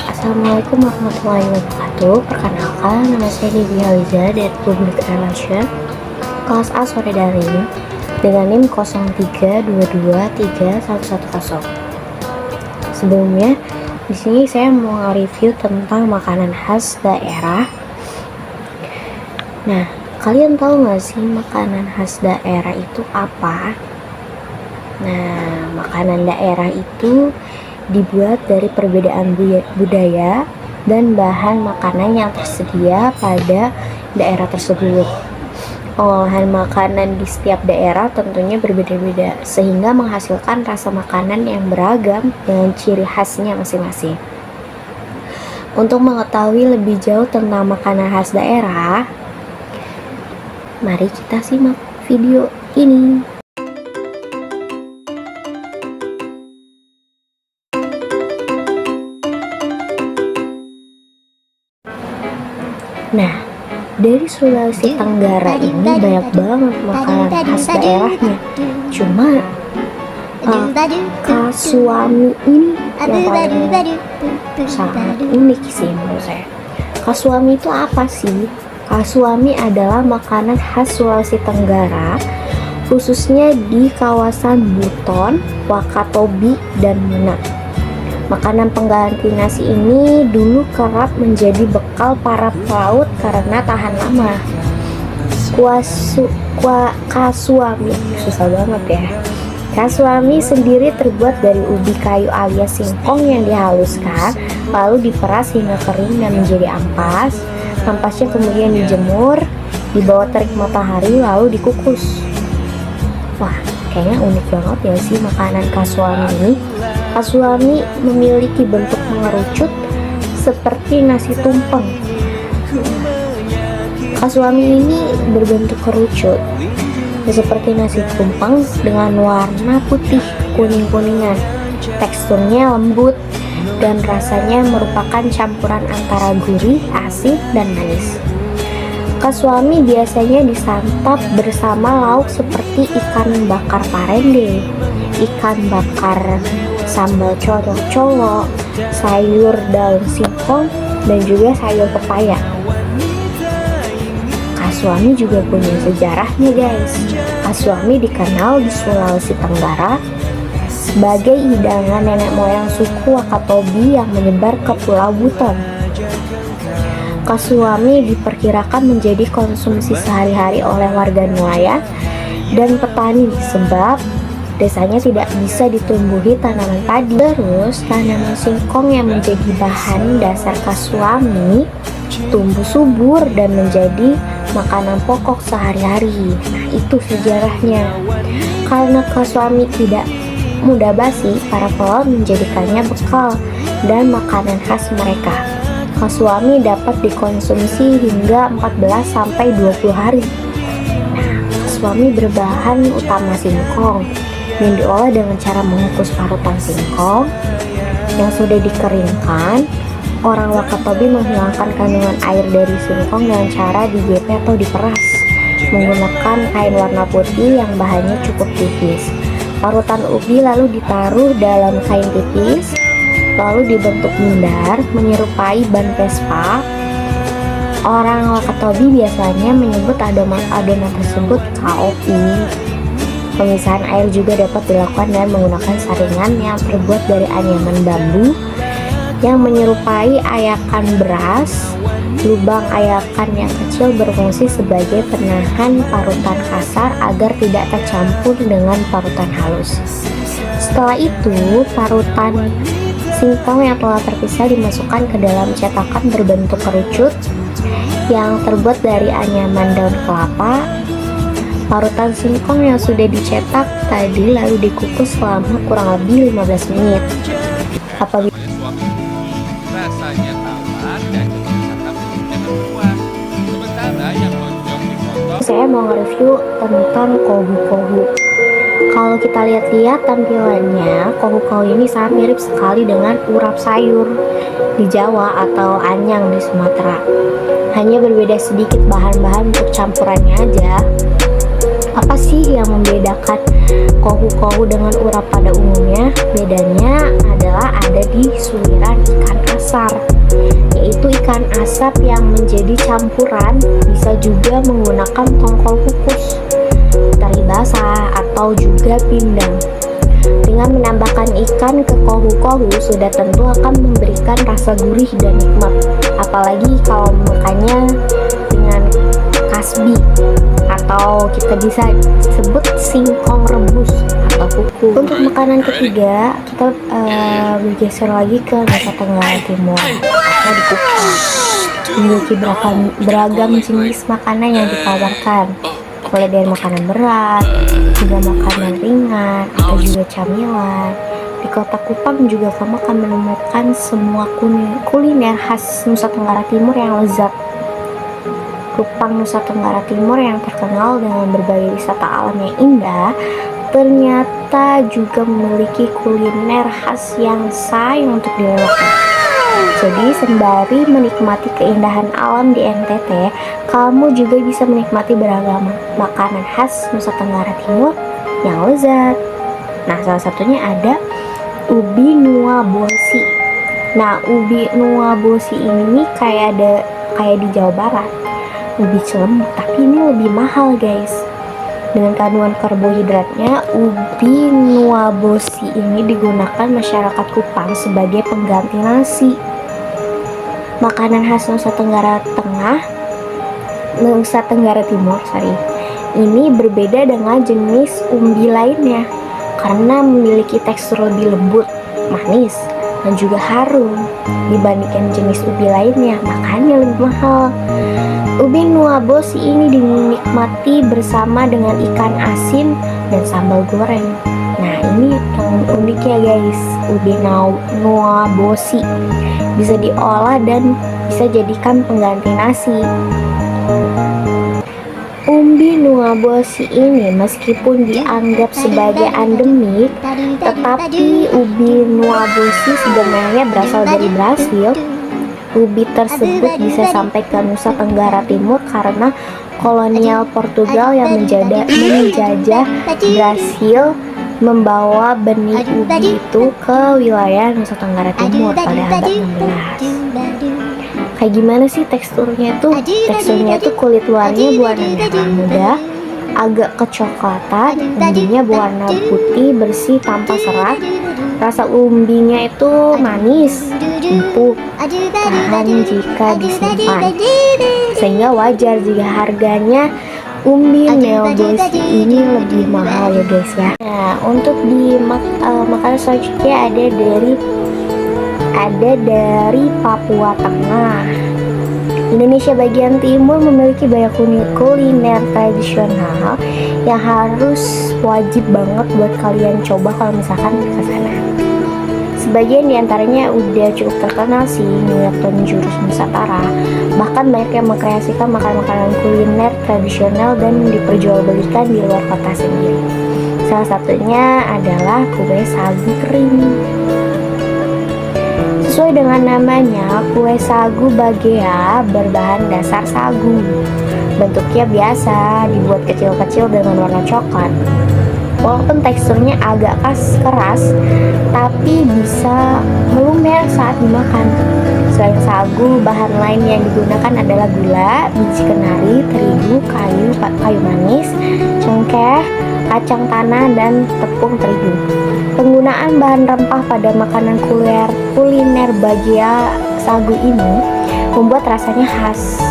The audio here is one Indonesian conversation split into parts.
Assalamualaikum warahmatullahi wabarakatuh. Perkenalkan, nama saya Devi Haliza dari Public Relation kelas A sore daring dengan NIM 03223110. Sebelumnya, di sini saya mau review tentang makanan khas daerah. Nah, kalian tahu nggak sih makanan khas daerah itu apa? Nah, makanan daerah itu dibuat dari perbedaan budaya dan bahan makanan yang tersedia pada daerah tersebut. Olahan makanan di setiap daerah tentunya berbeda-beda, sehingga menghasilkan rasa makanan yang beragam dengan ciri khasnya masing-masing. Untuk mengetahui lebih jauh tentang makanan khas daerah, mari kita simak video ini. Nah, dari Sulawesi Tenggara ini banyak banget makanan khas daerahnya. Cuma Kasuami ini yang paling sangat unik sih menurut saya. Kasuami itu apa sih? Kasuami adalah makanan khas Sulawesi Tenggara, khususnya di kawasan Buton, Wakatobi, dan Muna. Makanan pengganti nasi ini dulu kerap menjadi bekal para pelaut karena tahan lama. Kasuami, susah banget ya. Kasuami sendiri terbuat dari ubi kayu alias singkong yang dihaluskan, lalu diperas hingga kering dan menjadi ampas. Ampasnya kemudian dijemur di bawah terik matahari lalu dikukus. Wah, kayaknya unik banget ya sih makanan kasuami ini. Kasuami memiliki bentuk mengerucut seperti nasi tumpeng. Kasuami ini berbentuk kerucut seperti nasi tumpeng dengan warna putih kuning-kuningan. Teksturnya lembut dan rasanya merupakan campuran antara gurih, asin, dan manis. Kasuami biasanya disantap bersama lauk seperti ikan bakar parende, ikan bakar sambal colo-colo, sayur daun singkong, dan juga sayur pepaya. Kasuami juga punya sejarahnya guys. Kasuami dikenal di Sulawesi Tenggara sebagai hidangan nenek moyang suku Wakatobi yang menyebar ke Pulau Buton. Kasuami diperkirakan menjadi konsumsi sehari-hari oleh warga nelayan dan petani sebab desanya tidak bisa ditumbuhi tanaman padi. Terus tanaman singkong yang menjadi bahan dasar kasuami tumbuh subur dan menjadi makanan pokok sehari-hari. Nah, itu sejarahnya. Karena kasuami tidak mudah basi, para pelaut menjadikannya bekal dan makanan khas mereka. Kasuami dapat dikonsumsi hingga 14-20 hari. Nah, kasuami berbahan utama singkong yang diolah dengan cara mengukus parutan singkong yang sudah dikeringkan. Orang Wakatobi menghilangkan kandungan air dari singkong dengan cara digeprek atau diperas menggunakan kain warna putih yang bahannya cukup tipis. Parutan ubi lalu ditaruh dalam kain tipis, lalu dibentuk bundar menyerupai ban Vespa. Orang Wakatobi biasanya menyebut adonan tersebut kaopi. Pemisahan air juga dapat dilakukan dengan menggunakan saringan yang terbuat dari anyaman bambu yang menyerupai ayakan beras. Lubang ayakan yang kecil berfungsi sebagai penahan parutan kasar agar tidak tercampur dengan parutan halus. Setelah itu, parutan singkong yang telah terpisah dimasukkan ke dalam cetakan berbentuk kerucut yang terbuat dari anyaman daun kelapa. Parutan singkong yang sudah dicetak tadi lalu dikukus selama kurang lebih 15 menit. Apabila rasanya tawar dan disantap dengan kuah. Sementara yang lonjong dipotong. saya mau nge-review tentang kohu-kohu. Kalau kita lihat-lihat tampilannya, kohu-kohu ini sangat mirip sekali dengan urap sayur di Jawa atau anyang di Sumatera. Hanya berbeda sedikit bahan-bahan untuk campurannya aja. Apa sih yang membedakan kohu-kohu dengan urap pada umumnya, bedanya adalah ada di suiran ikan asar, yaitu ikan asap yang menjadi campuran, bisa juga menggunakan tongkol kukus, teri basah, atau juga pindang. Dengan menambahkan ikan ke kohu-kohu sudah tentu akan memberikan rasa gurih dan nikmat, apalagi kalau makannya dengan kasbi, atau kita bisa sebut singkong rebus atau kuku. Untuk makanan ketiga, kita bergeser lagi ke Nusa Tenggara Timur atau di Kupang. Memiliki beragam jenis makanan yang ditawarkan, mulai dari makanan berat hingga makanan ringan atau juga camilan. Di kota Kupang juga kamu akan menemukan semua kuliner khas Nusa Tenggara Timur yang lezat. Kupang, Nusa Tenggara Timur yang terkenal dengan berbagai wisata alam yang indah, ternyata juga memiliki kuliner khas yang sayang untuk dilewatkan. Jadi sembari menikmati keindahan alam di NTT, kamu juga bisa menikmati beragam makanan khas Nusa Tenggara Timur yang lezat. Nah, salah satunya ada ubi nuwa bosi. Nah, ubi nuwa bosi ini kayak di Jawa Barat, ubi celembut, tapi ini lebih mahal guys. Dengan kandungan karbohidratnya, ubi nuwa bosi ini digunakan masyarakat Kupang sebagai pengganti nasi. Makanan khas Nusa Tenggara Timur, ini berbeda dengan jenis umbi lainnya karena memiliki tekstur lebih lembut, manis, dan juga harum dibandingkan jenis ubi lainnya, makanya lebih mahal. Ubi nuwa bosi ini dinikmati bersama dengan ikan asin dan sambal goreng. Nah, ini yang uniknya guys, ubi nuwa bosi bisa diolah dan bisa jadikan pengganti nasi. Umbi nuwa bosi ini meskipun dianggap sebagai endemik, tetapi ubi nuwa bosi sebenarnya berasal dari Brasil. Ubi tersebut bisa sampai ke Nusa Tenggara Timur karena kolonial Portugal yang menjajah Brasil membawa benih ubi itu ke wilayah Nusa Tenggara Timur pada abad 16. Kayak gimana sih teksturnya tuh? Teksturnya tuh kulit luarnya berwarna merah muda, agak kecoklatan, umbinya berwarna putih bersih tanpa serat. Rasa umbinya itu manis, empuk, tahan jika disimpan, sehingga wajar jika harganya umbi nuwa bosi ini lebih mahal ya guys ya. Nah, untuk di makanan selanjutnya ada dari Papua Tengah. Indonesia bagian timur memiliki banyak kuliner tradisional yang harus wajib banget buat kalian coba kalau misalkan ke sana. Sebagian diantaranya udah cukup terkenal sih, yakni jurus Nusantara. Bahkan banyak yang mengkreasikan makanan-makanan kuliner tradisional dan diperjualbelikan di luar kota sendiri. Salah satunya adalah kue sagu kering. Sesuai dengan namanya, kue sagu bagea berbahan dasar sagu. Bentuknya biasa, dibuat kecil-kecil dengan warna coklat. Walaupun teksturnya agak keras, tapi bisa melumer saat dimakan. Selain sagu, bahan lain yang digunakan adalah gula, biji kenari, terigu, kayu manis, cengkeh, kacang tanah, dan tepung terigu. Penggunaan bahan rempah pada makanan kuliner bagea sagu ini membuat rasanya khas.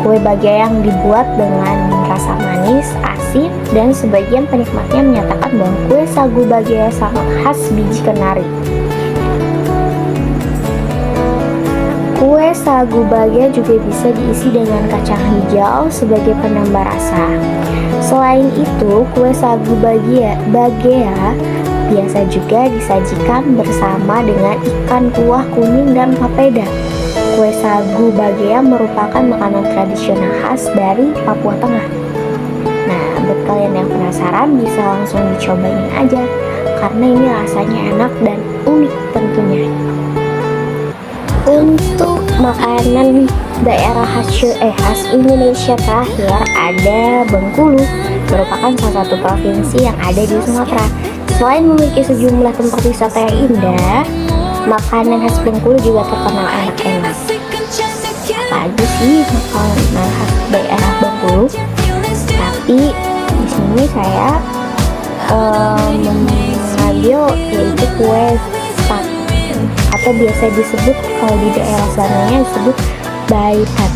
Kue bagea yang dibuat dengan rasa manis, asin, dan sebagian penikmatnya menyatakan bahwa kue sagu bagea sangat khas biji kenari. Kue sagu bagea juga bisa diisi dengan kacang hijau sebagai penambah rasa. Selain itu, kue sagu bagea biasa juga disajikan bersama dengan ikan kuah kuning dan papeda. Kue sagu bagea merupakan makanan tradisional khas dari Papua Tengah. Nah, buat kalian yang penasaran bisa langsung dicobain aja, karena ini rasanya enak dan unik tentunya. Untuk makanan daerah khas Indonesia terakhir ada Bengkulu, merupakan salah satu provinsi yang ada di Sumatera. Selain memiliki sejumlah tempat wisata yang indah, makanan khas Bengkulu juga terkenal enak-enak. Apa aja sih makanan khas daerah Bengkulu? Tapi di sini saya mengambil yaitu kue tat, atau biasa disebut kalau di daerah sananya disebut baitat.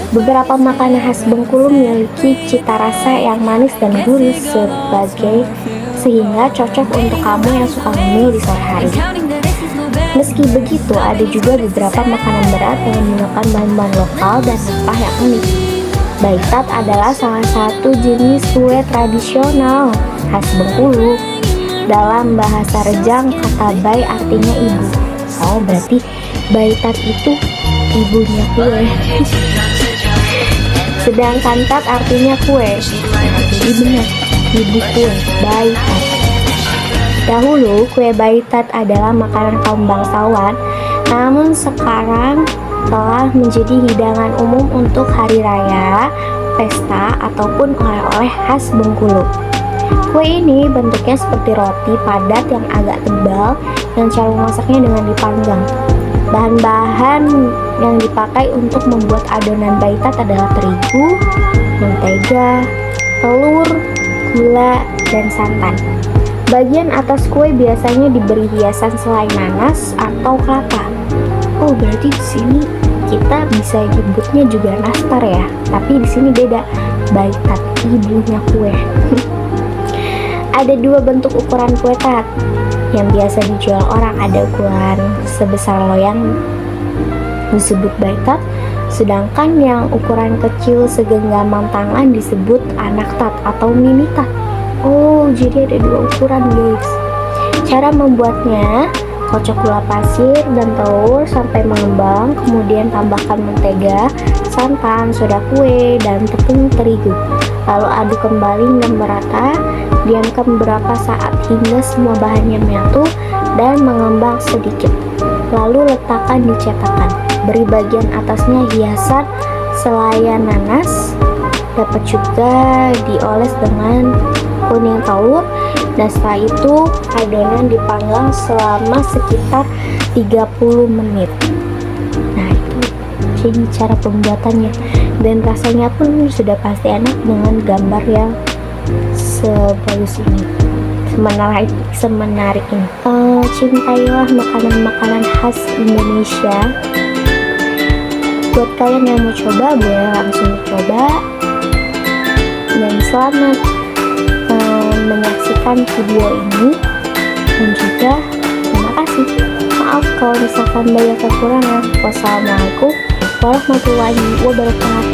Beberapa makanan khas Bengkulu memiliki cita rasa yang manis dan gurih sehingga cocok untuk kamu yang suka ngemil di sore hari. Meski begitu, ada juga beberapa makanan berat yang menggunakan bahan-bahan lokal dan rempah yang unik. Baitat adalah salah satu jenis kue tradisional khas Bengkulu. Dalam bahasa Rejang, kata bai artinya ibu. Oh, berarti baitat itu ibunya kue. Sedangkan tat artinya kue. Jadi benar, ibu kue, baitat. Dahulu, kue baitat adalah makanan kaum bangsawan, namun sekarang telah menjadi hidangan umum untuk hari raya, pesta, ataupun oleh-oleh khas Bengkulu. Kue ini bentuknya seperti roti padat yang agak tebal, dan cara memasaknya dengan dipanggang. Bahan-bahan yang dipakai untuk membuat adonan baitat adalah terigu, mentega, telur, gula, dan santan. Bagian atas kue biasanya diberi hiasan selai nanas atau kelapa. Oh, berarti di sini kita bisa nyebutnya juga nastar ya, tapi di sini beda. Baitat, ibunya kue. Ada dua bentuk ukuran kue tat yang biasa dijual orang. Ada ukuran sebesar loyang disebut baitat, sedangkan yang ukuran kecil segenggaman tangan disebut anak tat atau mini tat. Oh, jadi ada dua ukuran guys. Cara membuatnya: kocok gula pasir dan telur sampai mengembang, kemudian tambahkan mentega, santan, soda kue, dan tepung terigu. Lalu aduk kembali hingga merata. Diamkan beberapa saat hingga semua bahannya menyatu dan mengembang sedikit. Lalu letakkan di cetakan. Beri bagian atasnya hiasan selai nanas. Dapat juga dioles dengan kuning telur. Dan setelah itu adonan dipanggang selama sekitar 30 menit. Nah, itu jadi cara pembuatannya, dan rasanya pun sudah pasti enak dengan gambar yang sebagus ini, semenarik ini. Cintailah makanan-makanan khas Indonesia. Buat kalian yang mau coba, boleh langsung coba. Dan selamat menyaksikan video ini, dan juga terima kasih. Maaf kalau misalkan banyak kekurangan. Wassalamualaikum warahmatullahi wabarakatuh.